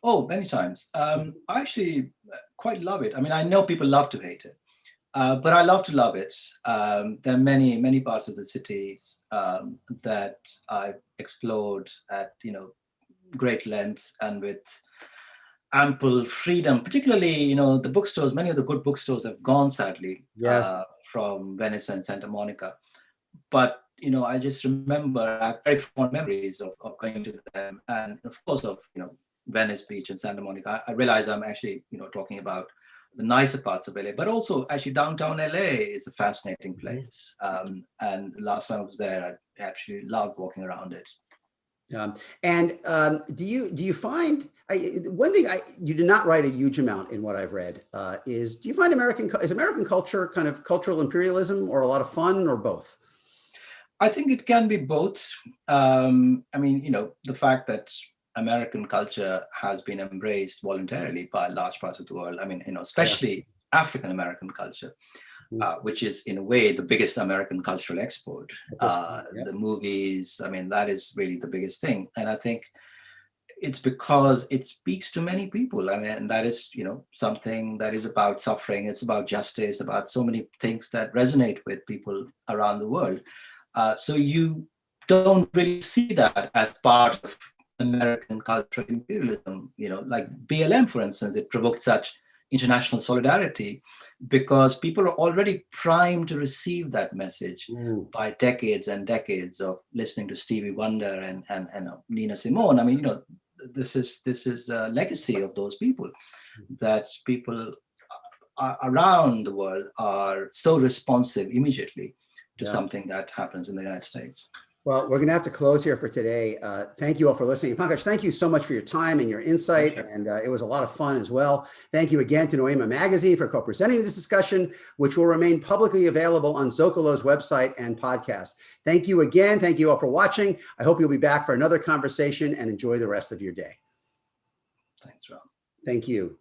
Oh, many times. I actually quite love it. I mean, I know people love to hate it, but I love to love it. There are many parts of the cities that I've explored at great length and with ample freedom. Particularly, the bookstores. Many of the good bookstores have gone, sadly. Yes. From Venice and Santa Monica. But, I just remember I have very fond memories of going to them. And of course of, Venice Beach and Santa Monica. I realize I'm actually, talking about the nicer parts of LA, but also actually downtown LA is a fascinating place. And the last time I was there, I actually loved walking around it. Do you find, one thing you did not write a huge amount in what I've read is, do you find is American culture kind of cultural imperialism or a lot of fun or both? I think it can be both. I mean, the fact that American culture has been embraced voluntarily by large parts of the world. I mean, especially African American culture. Which is in a way the biggest American cultural export. The movies, I mean, that is really the biggest thing. And I think it's because it speaks to many people. I mean, and that is, something that is about suffering. It's about justice, about so many things that resonate with people around the world. So you don't really see that as part of American cultural imperialism. Like BLM, for instance, it provoked such international solidarity because people are already primed to receive that message by decades and decades of listening to Stevie Wonder and Nina Simone. I mean, this is a legacy of those people, that people around the world are so responsive immediately to something that happens in the United States. Well, we're going to have to close here for today. Thank you all for listening. Pankaj, thank you so much for your time and your insight. And it was a lot of fun as well. Thank you again to Noema Magazine for co-presenting this discussion, which will remain publicly available on Zocalo's website and podcast. Thank you again. Thank you all for watching. I hope you'll be back for another conversation and enjoy the rest of your day. Thanks, Rob. Thank you.